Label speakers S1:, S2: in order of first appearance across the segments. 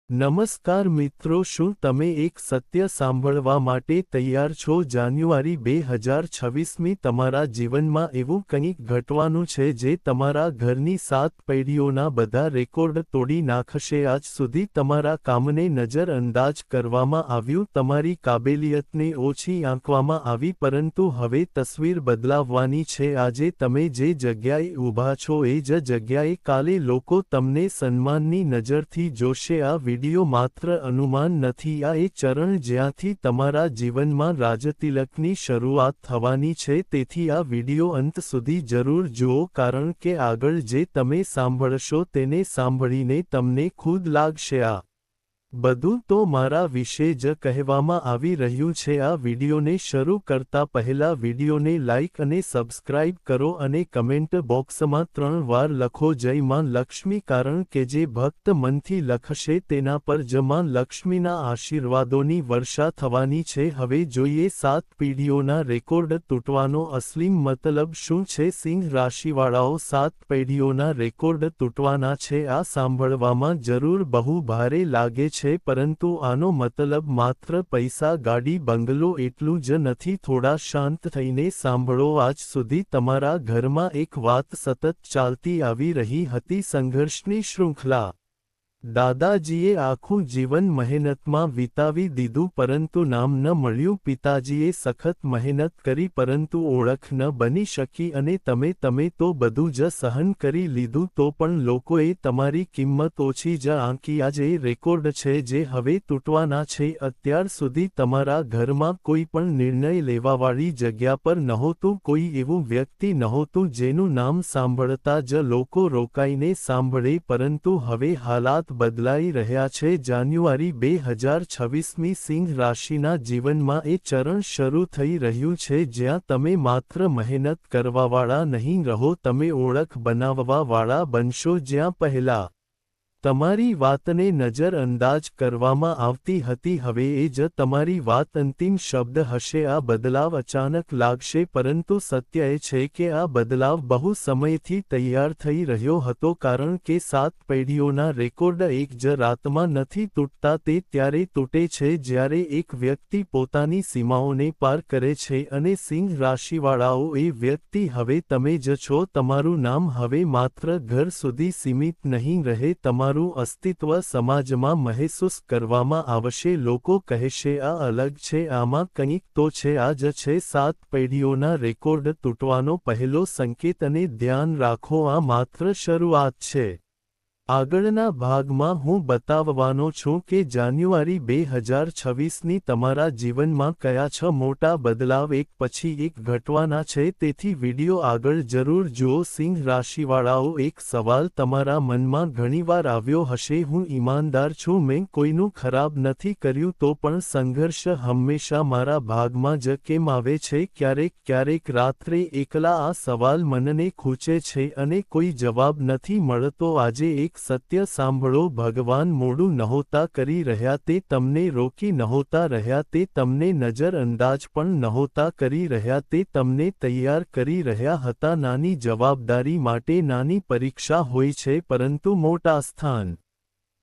S1: નમસ્કાર મિત્રો, શું તમે એક સત્ય સાંભળવા માટે તૈયાર છો? જાન્યુઆરી 2026મી તમારા જીવનમાં એવું કંઈક ઘટવાનું છે જે તમારા ઘરની 7 પેઢીઓના બધા રેકોર્ડ તોડી નાખશે. આજ સુધી તમારા કામને નજરઅંદાજ કરવામાં આવ્યું, તમારી કાબેલિયતને ઓછી આંકવામાં આવી, પરંતુ હવે તસવીર બદલાવવાની છે. આજે તમે જે જગ્યાએ ઊભા છો એ જ જગ્યાએ કાલે લોકો તમને સન્માનની નજરથી જોશે. આ વિડિયો માત્ર અનુમાન નથી, આ એ ચરણ જ્યાંથી તમારા જીવનમાં રાજતિલકની શરૂઆત થવાની છે. તેથી આ વિડિયો અંત સુધી જરૂર જુઓ, કારણ કે આગળ જે તમે સાંભળશો તેને સાંભળીને તમને ખુદ લાગશે આ બધું તો મારા વિશે જ કહેવામાં આવી રહ્યું છે. આ વિડિયોને શરૂ કરતા પહેલા વિડિયોને લાઇક અને સબસ્ક્રાઇબ કરો અને કમેન્ટ બોક્સમાં 3 વાર લખો જય માં લક્ષ્મી, કારણ કે જે ભક્ત મનથી લખશે તેના પર જ માં લક્ષ્મીના આશીર્વાદોની વર્ષા થવાની છે. હવે જોઈએ 7 પેઢીઓના રેકોર્ડ તૂટવાનો અસલી મતલબ શું છે. સિંહ રાશિવાળાઓ, 7 પેઢીઓના રેકોર્ડ તૂટવાના છે. આ સાંભળવામાં જરૂર બહુ ભારે લાગે છે, પરંતુ આનો મતલબ માત્ર પૈસા, ગાડી, બંગલો એટલું જ નથી. થોડા શાંત થઈને સાંભળો. આજ સુધી તમારા ઘરમાં એક વાત સતત ચાલતી આવી રહી હતી, સંઘર્ષની શૃંખલા. દાદાજીએ આખું જીવન મહેનતમાં વિતાવી દીધું પરંતુ નામ ન મળ્યું. પિતાજીએ સખત મહેનત કરી પરંતુ ઓળખ ન બની શકી અને તમે તો બધું જ સહન કરી લીધું તો પણ લોકોએ તમારી કિંમત ઓછી જ આંકી. આ જે રેકોર્ડ છે જે હવે તૂટવાના છે. અત્યાર સુધી તમારા ઘરમાં કોઈ પણ નિર્ણય લેવાવાળી જગ્યા પર નહોતું, કોઈ એવું વ્યક્તિ નહોતું જેનું નામ સાંભળતા જ લોકો રોકાઈને સાંભળે, પરંતુ હવે હાલાત બદલાઈ રહ્યા છે. જાન્યુઆરી 2026મી સિંહ રાશિના જીવનમાં એ ચરણ શરૂ થઈ રહ્યું છે જ્યાં તમે માત્ર મહેનત કરવાવાળા નહીં રહો, તમે ઓળખ બનાવવાવાળા બનશો. જ્યાં પહેલા તમારી વાતને નજરઅંદાજ કરવામાં આવતી હતી, હવે એ જ તમારી વાત અંતિમ શબ્દ હશે. આ બદલાવ અચાનક લાગશે, પરંતુ સત્ય એ છે કે આ બદલાવ બહુ સમયથી તૈયાર થઈ રહ્યો હતો, કારણ કે 7 પેઢીઓના રેકોર્ડ એક જ રાતમાં નથી તૂટતા. તે ત્યારે તૂટે છે જ્યારે એક વ્યક્તિ પોતાની સીમાઓને પાર કરે છે. અને સિંહ રાશિવાળાઓ, એ વ્યક્તિ હવે તમે જ છો. તમારું નામ હવે માત્ર ઘર સુધી સીમિત નહીં રહે, તમારું અસ્તિત્વ સમાજમાં મહેસૂસ કરવામાં આવશે. લોકો કહેશે આ અલગ છે, આમાં કંઈક તો છે. આ જ છે 7 પેઢીઓના રેકોર્ડ તૂટવાનો પહેલો સંકેત. અને ધ્યાન રાખો, આ માત્ર શરૂઆત છે. આગળના ભાગમાં હું બતાવવાનો છું કે જાન્યુઆરી 2026ની તમારા જીવનમાં કયા 6 મોટા બદલાવ એક પછી એક ઘટવાના છે. તેથી વિડિયો આગળ જરૂર જુઓ. સિંહ રાશિવાળાઓ, એક સવાલ તમારા મનમાં ઘણીવાર આવ્યો હશે, હું ઈમાનદાર છું, મેં કોઈનું ખરાબ નથી કર્યું, તો પણ સંઘર્ષ હંમેશા મારા ભાગમાં જ કેમ આવે છે? ક્યારેક રાત્રે એકલા આ સવાલ મનને ખૂંચે છે અને કોઈ જવાબ નથી મળતો. આજે એક સત્ય સાંભળો, ભગવાન મોડું નહોતા કરી રહ્યા, તે તમને રોકી નહોતા રહ્યા, તે તમને નજરઅંદાજ પણ નહોતા કરી રહ્યા, તે તમને તૈયાર કરી રહ્યા હતા. નાની જવાબદારી માટે નાની પરીક્ષા હોય છે, પરંતુ મોટા સ્થાન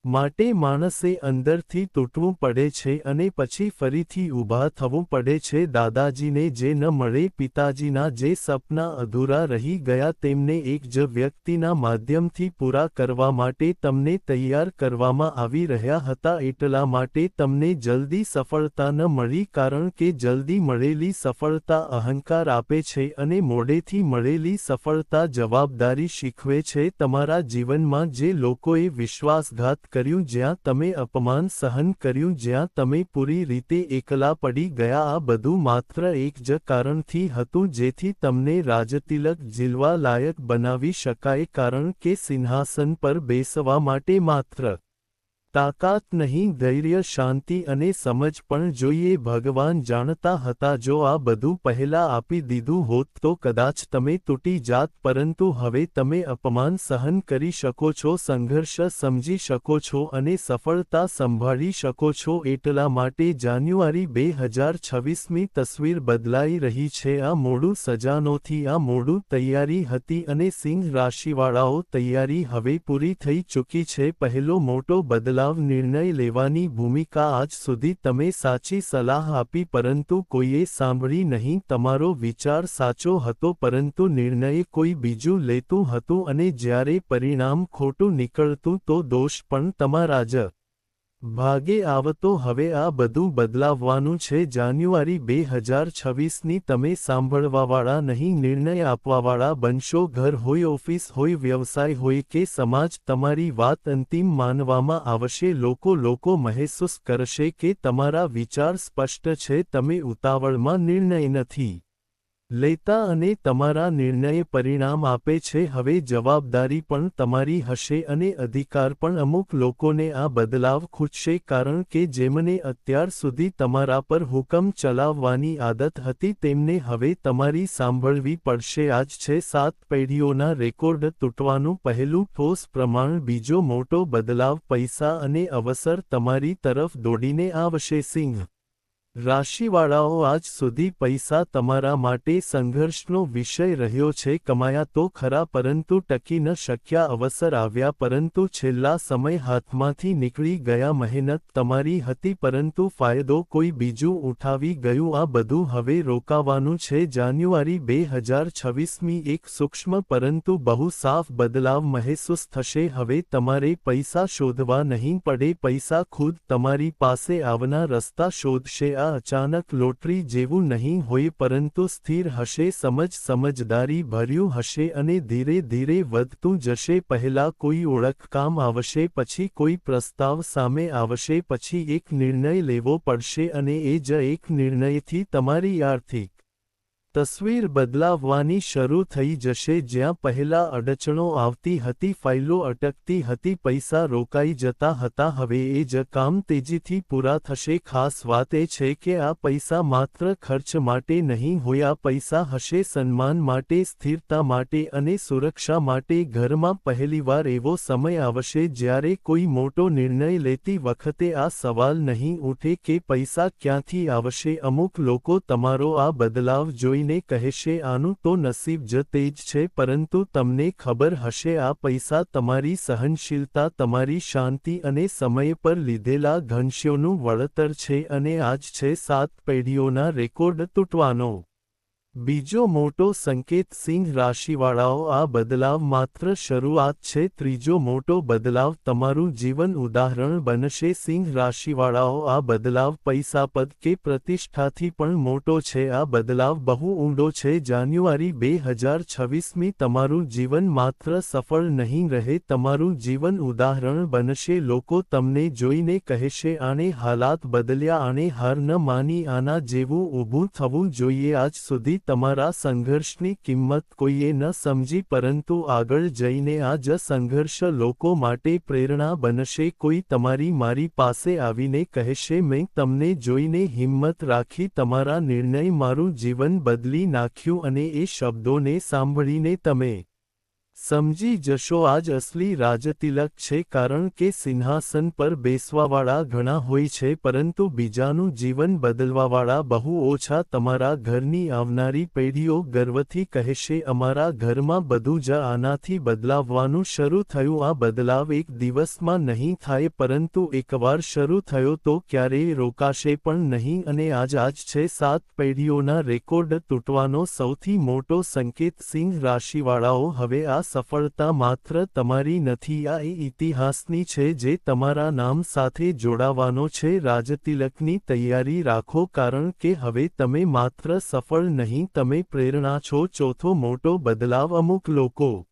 S1: માટે માણસે અંદરથી તૂટવું પડે છે અને પછી ફરીથી ઊભા થવું પડે છે. દાદાજીને જે ન મળે, પિતાજીના જે સપના અધૂરા રહી ગયા, તેમને એક જ વ્યક્તિના માધ્યમથી પૂરા કરવા માટે તમને તૈયાર કરવામાં આવી રહ્યા હતા. એટલા માટે તમને જલ્દી સફળતા ન મળી, કારણ કે જલ્દી મળેલી સફળતા અહંકાર આપે છે અને મોડેથી મળેલી સફળતા જવાબદારી શીખવે છે. તમારા જીવનમાં જે લોકોએ વિશ્વાસઘાત કર્યું, જ્યાં તમે અપમાન સહન કર્યું, જ્યાં તમે પૂરી રીતે એકલા પડી ગયા, આ બધું માત્ર એક જ કારણથી હતું, જેથી તમને રાજતિલક ઝીલવા લાયક બનાવી શકાય, કારણ કે સિંહાસન પર બેસવા માટે માત્ર તાકાત નહીં, ધૈર્ય, શાંતિ અને સમજ પણ જોઈએ. ભગવાન જાણતા હતા જો આ બધું પહેલા આપી દીધું હોત તો કદાચ તમે તૂટી જાત, પરંતુ હવે તમે અપમાન સહન કરી શકો છો, સંઘર્ષ સમજી શકો છો અને સફળતા સંભાળી શકો છો. એટલા માટે જાન્યુઆરી 2026મી તસવીર બદલાઈ રહી છે. આ મોડું સજાનોથી, આ મોડું તૈયારી હતી અને સિંહ રાશિવાળાઓ, તૈયારી હવે પૂરી થઈ ચૂકી છે. પહેલો મોટો બદલાવ બદલાવ નિર્ણય લેવાની ભૂમિકા આજ સુધી તમે સાચી સલાહ આપી પરંતુ કોઈએ સાંભળી નહીં તમારો વિચાર સાચો હતો પરંતુ નિર્ણય કોઈ બીજું લેતું હતું અને જ્યારે પરિણામ ખોટું નીકળતું તો દોષ પણ તમારા જ ભાગે આવતો હવે આ બધું બદલાવવાનું છે જાન્યુઆરી 2026ની તમે સાંભળવાવાળા નહીં નિર્ણય આપવાવાળા બનશો ઘર હોય ઓફિસ હોય વ્યવસાય હોય કે સમાજ તમારી વાત અંતિમ માનવામાં આવશે લોકો મહેસૂસ કરશે કે તમારા વિચાર સ્પષ્ટ છે તમે ઉતાવળમાં નિર્ણય નથી લેતા અને તમારા નિર્ણય પરિણામ આપે છે હવે જવાબદારી પણ તમારી હશે અને અધિકાર પણ અમુક લોકોને આ બદલાવ ખૂટશે કારણ કે જેમને અત્યાર સુધી તમારા પર હુકમ ચલાવવાની આદત હતી તેમને હવે તમારી સાંભળવી પડશે આજ છે 7 પેઢીઓના રેકોર્ડ તૂટવાનું પહેલું ઠોસ પ્રમાણ બીજો મોટો બદલાવ પૈસા અને અવસર તમારી તરફ દોડીને આવશે સિંહ રાશિવાળાઓ આજ સુધી પૈસા તમારા માટે સંઘર્ષનો વિષય રહ્યો છે કમાયા તો ખરા પરંતુ ટકી ન શક્યા અવસર આવ્યા પરંતુ છેલ્લા સમય હાથમાંથી નીકળી ગયા મહેનત તમારી હતી પરંતુ ફાયદો કોઈ બીજું ઉઠાવી ગયું આ બધું હવે રોકાવાનું છે જાન્યુઆરી 2026મી એક સૂક્ષ્મ પરંતુ બહુ સાફ બદલાવ મહેસૂસ થશે હવે તમારે પૈસા શોધવા નહીં પડે પૈસા ખુદ તમારી પાસે આવના રસ્તા શોધશે આ અચાનક લોટરી જેવું નહીં હોય પરંતુ સ્થિર હશે સમજદારી ભર્યું હશે અને ધીરે ધીરે વધતું જશે પહેલા કોઈ ઓળખ કામ આવશે પછી કોઈ પ્રસ્તાવ સામે આવશે પછી એક નિર્ણય લેવો પડશે અને એ જ એક નિર્ણયથી તમારી આર્થિક તસવીર બદલાવવાની શરૂ થઈ જશે જ્યાં પહેલા અડચણો આવતી હતી ફાઇલો અટકતી હતી પૈસા રોકાઈ જતા હતા હવે એ જ કામ તેજીથી પૂરા થશે ખાસ વાત એ છે કે આ પૈસા માત્ર ખર્ચ માટે નહીં હોય આ પૈસા હશે સન્માન માટે સ્થિરતા માટે અને સુરક્ષા માટે ઘરમાં પહેલીવાર એવો સમય આવશે જ્યારે કોઈ મોટો નિર્ણય લેતી વખતે આ સવાલ નહીં ઉઠે કે પૈસા ક્યાંથી આવશે અમુક લોકો તમારો આ બદલાવ જોઈ ને કહેશે આનું તો નસીબ જ તેજ છે પરંતુ તમને ખબર હશે આ પૈસા તમારી સહનશીલતા તમારી શાંતિ અને સમય પર લીધેલા ઘનશ્યોનું વળતર છે અને આજ છે 7 પેઢીઓના રેકોર્ડ તૂટવાનો બીજો મોટો સંકેત સિંહ રાશિવાળાઓ આ બદલાવ માત્ર શરૂઆત છે ત્રીજો મોટો બદલાવ તમારું જીવન ઉદાહરણ બનશે સિંહ રાશિવાળાઓ આ બદલાવ પૈસાપદ કે પ્રતિષ્ઠાથી પણ મોટો છે આ બદલાવ બહુ ઊંડો છે જાન્યુઆરી 2026મી તમારું જીવન માત્ર સફળ નહીં રહે તમારું જીવન ઉદાહરણ બનશે લોકો તમને જોઈને કહેશે આણે હાલાત બદલ્યા આણે હાર ન માની આના જેવું ઊભું થવું જોઈએ આજ સુધી તમારા સંઘર્ષની કિંમત કોઈએ ન સમજી પરંતુ આગળ જઈને આ જ સંઘર્ષ લોકો માટે પ્રેરણા બનશે કોઈ મારી પાસે આવીને કહેશે મેં તમને જોઈને હિંમત રાખી તમારા નિર્ણય મારું જીવન બદલી નાખ્યું અને એ શબ્દોને સાંભળીને તમે સમજી જશો આજ અસલી રાજતિલક છે કારણ કે સિંહાસન પર બેસવાવાળા ઘણા હોય છે પરંતુ બીજાનું જીવન બદલવાવાળા બહુ ઓછા તમારા ઘરની આવનારી પેઢીઓ ગર્વથી કહેશે અમારા ઘરમાં બધું જ આનાથી બદલાવવાનું શરૂ થયું આ બદલાવ એક દિવસમાં નહીં થાય પરંતુ એકવાર શરૂ થયો તો ક્યારેય રોકાશે પણ નહીં અને આજ છે 7 પેઢીઓના રેકોર્ડ તૂટવાનો સૌથી મોટો સંકેત સિંહ રાશિવાળાઓ હવે આ સફળતા માત્ર તમારી નથી આ એ ઇતિહાસની છે જે તમારા નામ સાથે જોડાવાનો છે રાજતિલકની તૈયારી રાખો કારણ કે હવે તમે માત્ર સફળ નહીં તમે પ્રેરણા છો ચોથો મોટો બદલાવ અમુક લોકો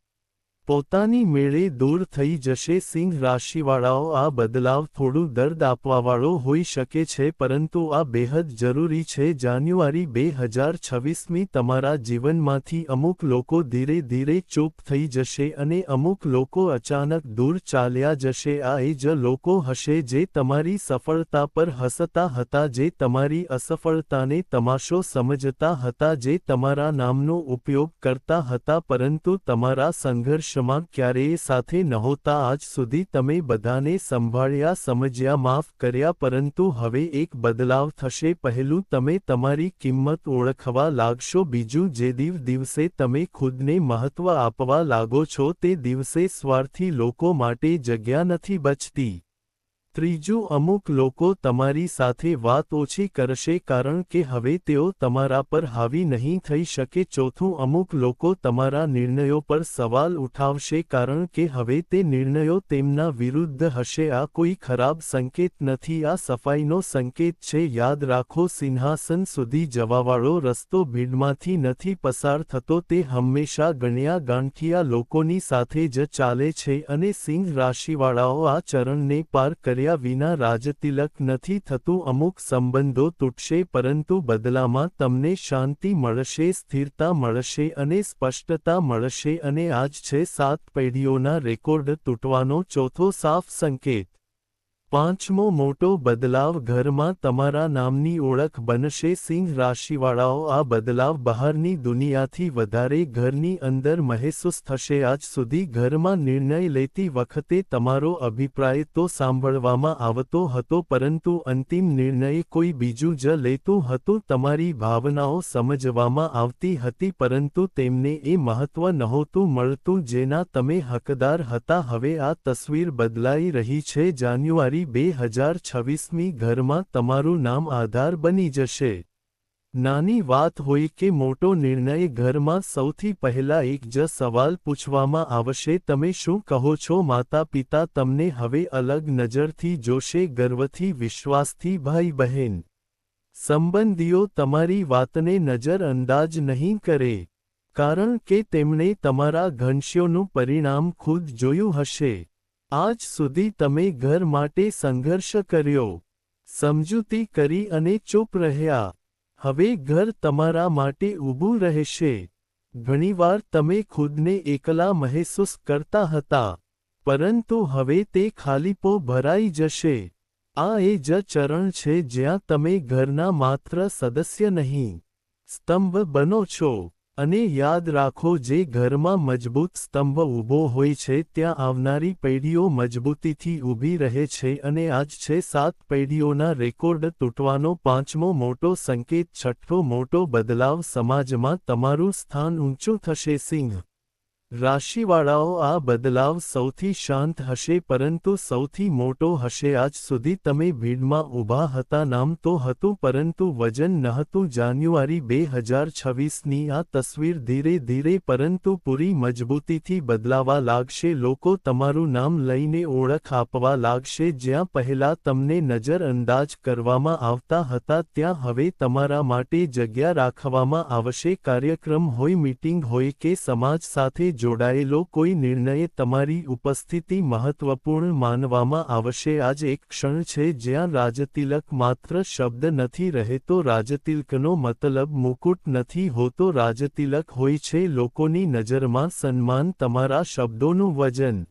S1: પોતાની મેળે દૂર થઈ જશે સિંહ રાશિવાળાઓ આ બદલાવ થોડું દર્દ આપવાવાળો હોઈ શકે છે પરંતુ આ બેહદ જરૂરી છે જાન્યુઆરી 2026મી તમારા જીવનમાંથી અમુક લોકો ધીરે ધીરે ચૂપ થઈ જશે અને અમુક લોકો અચાનક દૂર ચાલ્યા જશે આ એ જ લોકો હશે જે તમારી સફળતા પર હસતા હતા જે તમારી અસફળતાને તમાશો સમજતા હતા જે તમારા નામનો ઉપયોગ કરતા હતા પરંતુ તમારા સંઘર્ષ ક્યારેય સાથે નહોતા આજ સુધી તમે બધાને સંભાળ્યા સમજ્યા માફ કર્યા પરંતુ હવે એક બદલાવ થશે પહેલું તમે તમારી કિંમત ઓળખવા લાગશો બીજું જે દિવસે તમે ખુદને મહત્વ આપવા લાગો છો તે દિવસે સ્વાર્થી લોકો માટે જગ્યા નથી બચતી ત્રીજું, અમુક લોકો તમારી સાથે વાત ઓછી કરશે કારણ કે હવે તેઓ તમારા પર હાવી નહીં થઈ શકે. ચોથું, અમુક લોકો તમારા નિર્ણયો પર સવાલ ઉઠાવશે કારણ કે હવે તે નિર્ણયો તેમના વિરુદ્ધ હશે. આ કોઈ ખરાબ સંકેત નથી, આ સફાઈનો સંકેત છે. યાદ રાખો, સિંહાસન સુધી જવાવાળો રસ્તો ભીડમાંથી નથી પસાર થતો, તે હંમેશા ગણ્યા ગાંઠિયા લોકોની સાથે જ ચાલે છે. અને સિંહ રાશિવાળાઓ, આ ચરણને પાર કર્યા વિના રાજતિલક નથી થતું. અમુક સંબંધો તૂટશે પરંતુ બદલામાં તમને શાંતિ મળશે, સ્થિરતા મળશે અને સ્પષ્ટતા મળશે. અને આજ છે 7 પેઢીઓના રેકોર્ડ તૂટવાનો ચોથો સાફ સંકેત. પાંચમો મોટો બદલાવ, ઘરમાં તમારા નામની ઓળખ બનશે. સિંહ રાશિવાળાઓ, આ બદલાવ બહારની દુનિયાથી વધારે ઘરની અંદર મહેસૂસ થશે. આજ સુધી ઘરમાં નિર્ણય લેતી વખતે તમારો અભિપ્રાય તો સાંભળવામાં આવતો હતો પરંતુ અંતિમ નિર્ણય કોઈ બીજું જ લેતું હતું. તમારી ભાવનાઓ સમજવામાં આવતી હતી પરંતુ તેમને એ મહત્વ નહોતું મળતું જેના તમે હકદાર હતા. હવે આ તસવીર બદલાઈ રહી છે. જાન્યુઆરી 2026મી ઘરમાં તમારું નામ આધાર બની જશે. નાની વાત હોય કે મોટો નિર્ણય, ઘરમાં સૌથી પહેલા એક જ સવાલ પૂછવામાં આવશે, તમે શું કહો છો? માતા પિતા તમને હવે અલગ નજરથી જોશે, ગર્વથી, વિશ્વાસથી. ભાઈ બહેન સંબંધીઓ તમારી વાતને નજરઅંદાજ નહીં કરે કારણ કે તેમણે તમારા ઘનશ્યોનું પરિણામ ખુદ જોયું હશે. આજ સુધી તમે ઘર માટે સંઘર્ષ કર્યો, સમજૂતી કરી અને ચૂપ રહ્યા. હવે ઘર તમારા માટે ઊભું રહેશે. ઘણીવાર તમે ખુદને એકલા મહેસૂસ કરતા હતા પરંતુ હવે તે ખાલીપો ભરાઈ જશે. આ એ જ ચરણ છે જ્યાં તમે ઘરના માત્ર સદસ્ય નહીં, સ્તંભ બનો છો. અને યાદ રાખો, જે ઘરમાં મજબૂત સ્તંભ ઊભો હોય છે ત્યાં આવનારી પેઢીઓ મજબૂતીથી ઊભી રહે છે. અને આજ છે 7 પેઢીઓના રેકોર્ડ તૂટવાનો પાંચમો મોટો સંકેત. છઠ્ઠો મોટો બદલાવ, સમાજમાં તમારું સ્થાન ઊંચું થશે. સિંહ રાશિવાળાઓ, આ બદલાવ સૌથી શાંત હશે પરંતુ સૌથી મોટો હશે. આજ સુધી તમે ભીડમાં ઊભા હતા, નામ તો હતું પરંતુ વજન નહોતું. જાન્યુઆરી 2026ની આ તસવીર ધીરે ધીરે પરંતુ પૂરી મજબૂતીથી બદલાવા લાગશે. લોકો તમારું નામ લઈને ઓળખ આપવા લાગશે. જ્યાં પહેલા તમને નજરઅંદાજ કરવામાં આવતા હતા ત્યાં હવે તમારા માટે જગ્યા રાખવામાં આવશે. કાર્યક્રમ હોય, મીટિંગ હોય કે સમાજ સાથે જોડાયેલો કોઈ નિર્ણય, તમારી ઉપસ્થિતિ મહત્વપૂર્ણ માનવામાં આવશે. આજ એક ક્ષણ છે જ્યાં રાજતિલક માત્ર શબ્દ નથી રહેતો, રાજતિલકનો મતલબ મુકુટ નથી હોતો. રાજતિલક હોય છે લોકોની નજરમાં સન્માન, તમારા શબ્દોનું વજન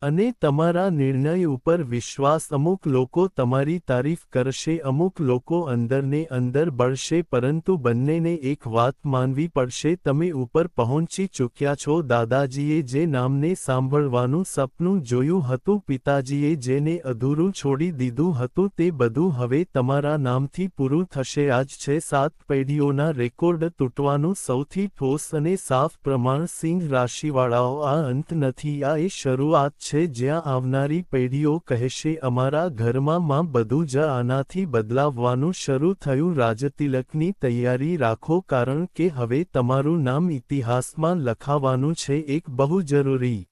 S1: અને તમારા નિર્ણય ઉપર વિશ્વાસ. અમુક લોકો તમારી તારીફ કરશે, અમુક લોકો અંદરને અંદર બળશે પરંતુ બંનેને એક વાત માનવી પડશે, તમે ઉપર પહોંચી ચૂક્યા છો. દાદાજીએ જે નામને સાંભળવાનું સપનું જોયું હતું, પિતાજીએ જેને અધૂરું છોડી દીધું હતું, તે બધું હવે તમારા નામથી પૂરું થશે. આજ છે 7 પેઢીઓના રેકોર્ડ તૂટવાનું સૌથી ઠોસ અને સાફ પ્રમાણ. સિંહ રાશિવાળાઓ, આ અંત નથી, આ એ શરૂઆત છે જ્યાં આવનારી પેઢીઓ કહેશે, અમારા ઘરમાં બધું જ આનાથી બદલાવવાનું શરૂ થયું. રાજતિલકની તૈયારી રાખો કારણ કે હવે તમારું નામ ઇતિહાસમાં લખાવાનું છે. એક બહુ જરૂરી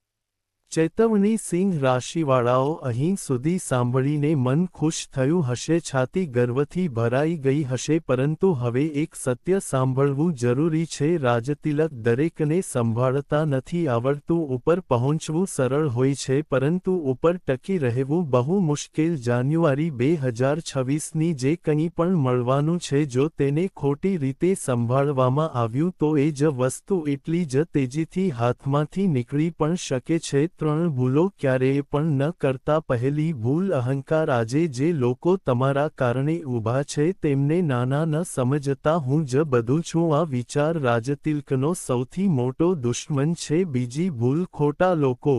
S1: ચેતવણી, સિંહ રાશિવાળાઓ, અહીં સુધી સાંભળીને મન ખુશ થયું હશે, છાતી ગર્વથી ભરાઈ ગઈ હશે પરંતુ હવે એક સત્ય સાંભળવું જરૂરી છે. રાજતિલક દરેકને સંભાળતા નથી આવડતું. ઉપર પહોંચવું સરળ હોય છે પરંતુ ઉપર ટકી રહેવું બહુ મુશ્કેલ. જાન્યુઆરી 2026ની જે કંઈ પણ મળવાનું છે, જો તેને ખોટી રીતે સંભાળવામાં આવ્યું તો એ જ વસ્તુ એટલી જ તેજીથી હાથમાંથી નીકળી પણ શકે છે. 3 ભૂલો ક્યારેય પણ ન કરતા. પહેલી ભૂલ, અહંકાર. આજે જે લોકો તમારા કારણે ઊભા છે તેમને નાના ન સમજતા. હું જ બધું છું, આ વિચાર રાજતિલકનો સૌથી મોટો દુશ્મન છે. બીજી ભૂલ, ખોટા લોકો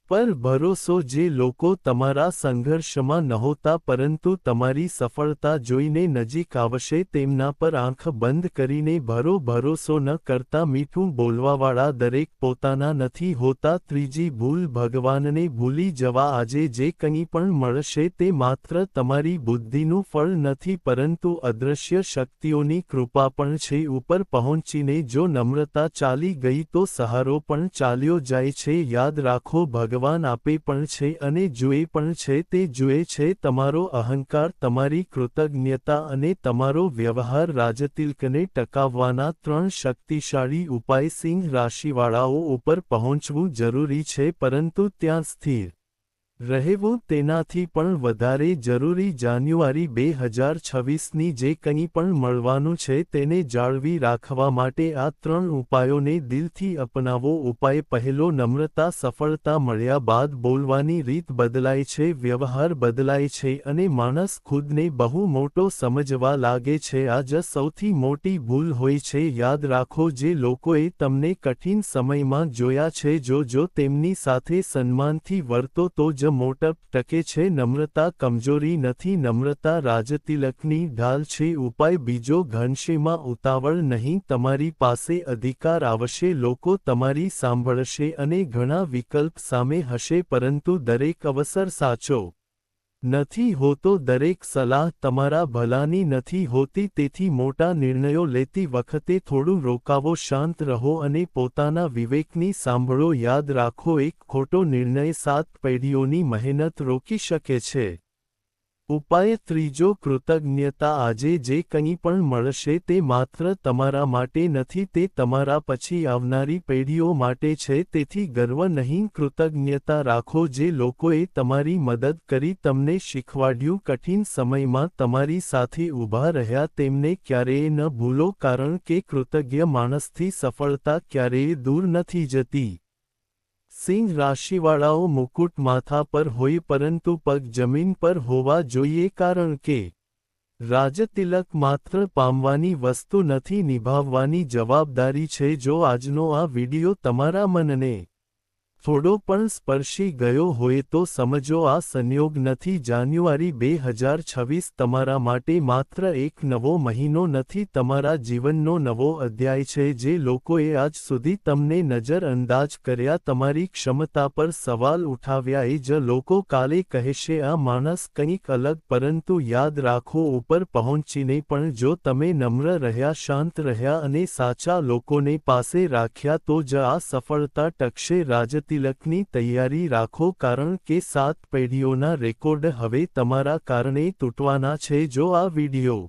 S1: પર ભરોસો જે લોકો તમારા સંઘર્ષમાં નહોતા પરંતુ તમારી સફળતા જોઈને નજીક આવશે તેમના પર આંખ બંધ કરીને ભરોસો ન કરતા મીઠું બોલવાવાળા દરેક પોતાના નથી હોતા. ત્રીજી ભૂલ ભગવાનને ભૂલી જવા. આજે જે કંઈ પણ મળશે તે માત્ર તમારી બુદ્ધિનું ફળ નથી પરંતુ અદૃશ્ય શક્તિઓની કૃપા પણ છે. ઉપર પહોંચીને જો નમ્રતા ચાલી ગઈ તો સહારો પણ ચાલ્યો જાય છે. યાદ રાખો ભગવાન આપે પણ છે અને જુએ પણ છે. તે જુએ છે તમારો અહંકાર, તમારી કૃતજ્ઞતા અને તમારો વ્યવહાર. રાજતિલકને ટકાવવાના 3 શક્તિશાળી ઉપાય. સિંહ રાશિવાળાઓ ઉપર પહોંચવું જરૂરી છે પરંતુ ત્યાં સ્થિર રહેવું તેનાથી પણ વધારે જરૂરી. જાન્યુઆરી 2026ની જે કંઈ પણ મળવાનું છે તેને જાળવી રાખવા માટે આ 3 ઉપાયોને દિલથી અપનાવો. ઉપાય પહેલો, નમ્રતા. સફળતા મળ્યા બાદ બોલવાની રીત બદલાય છે, વ્યવહાર બદલાય છે અને માણસ ખુદને બહુ મોટો સમજવા લાગે છે. આ જ સૌથી મોટી ભૂલ હોય છે. યાદ રાખો જે લોકોએ તમને કઠિન સમયમાં જોયા છે, જો તેમની સાથે સન્માનથી વર્તો તો જ મોટપ ટકે છે. નમ્રતા કમજોરી નથી, નમ્રતા રાજતિલકની ઢાલ છે. ઉપાય બીજો, ઘનશ્યામાં ઉતાવળ નહીં. તમારી પાસે અધિકાર આવશે, લોકો તમારી સાંભળશે અને ઘણા વિકલ્પ સામે હશે પરંતુ દરેક અવસર સાચો નથી હોતો. દરેક સલાહ તમારા ભલાની નથી હોતી. તેથી મોટા નિર્ણયો લેતી વખતે થોડું રોકાવો, શાંત રહો અને પોતાના વિવેકની સાંભળો. યાદ રાખો એક ખોટો નિર્ણય 7 પેઢીઓની મહેનત રોકી શકે છે. ઉપાય ત્રીજો, કૃતજ્ઞતા. આજે જે કંઈ પણ મળશે તે માત્ર તમારા માટે નથી, તે તમારા પછી આવનારી પેઢીઓ માટે છે. તેથી ગર્વ નહીં, કૃતજ્ઞતા રાખો. જે લોકોએ તમારી મદદ કરી, તમને શીખવાડ્યું, કઠિન સમયમાં તમારી સાથે ઊભા રહ્યા તેમને ક્યારેય ન ભૂલો કારણ કે કૃતજ્ઞ માણસથી સફળતા ક્યારેય દૂર નથી જતી. સિંહ રાશિવાળાઓ મુકુટ માથા પર હોય પરંતુ પગ જમીન પર હોવા જોઈએ કારણ કે રાજતિલક માત્ર પામવાની વસ્તુ નથી, નિભાવવાની જવાબદારી છે. જો આજનો આ વિડિયો તમારા મનને થોડો પણ સ્પર્શી ગયો હોય તો સમજો આ સંયોગ નથી. જાન્યુઆરી 2026 તમારા માટે માત્ર એક નવો મહિનો નથી, તમારા જીવનનો નવો અધ્યાય છે. જે લોકોએ આજ સુધી તમને નજરઅંદાજ કર્યા, તમારી ક્ષમતા પર સવાલ ઉઠાવ્યા, એ જ લોકો કાલે કહેશે આ માણસ કંઈક અલગ. પરંતુ યાદ રાખો ઉપર પહોંચીને પણ જો તમે નમ્ર રહ્યા, શાંત રહ્યા અને સાચા લોકોને પાસે રાખ્યા તો જ આ સફળતા ટકશે. રાજતિલકની તૈયારી રાખો કારણ કે 7 પેઢીઓના રેકોર્ડ હવે તમારા કારણે તૂટવાના છે. જો આ વિડિયો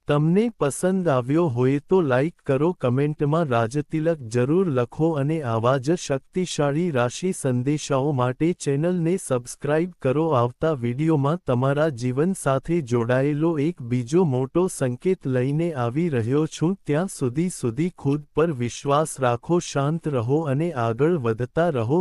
S1: તમને પસંદ આવ્યો હોય તો લાઇક કરો, કમેન્ટમાં રાજતિલક જરૂર લખો અને આવા જ શક્તિશાળી રાશિ સંદેશાઓ માટે ચેનલને સબસ્ક્રાઇબ કરો. આવતા વિડિયોમાં તમારા જીવન સાથે જોડાયેલો એક બીજો મોટો સંકેત લઈને આવી રહ્યો છું. ત્યાં સુધી ખુદ પર વિશ્વાસ રાખો, શાંત રહો અને આગળ વધતા રહો.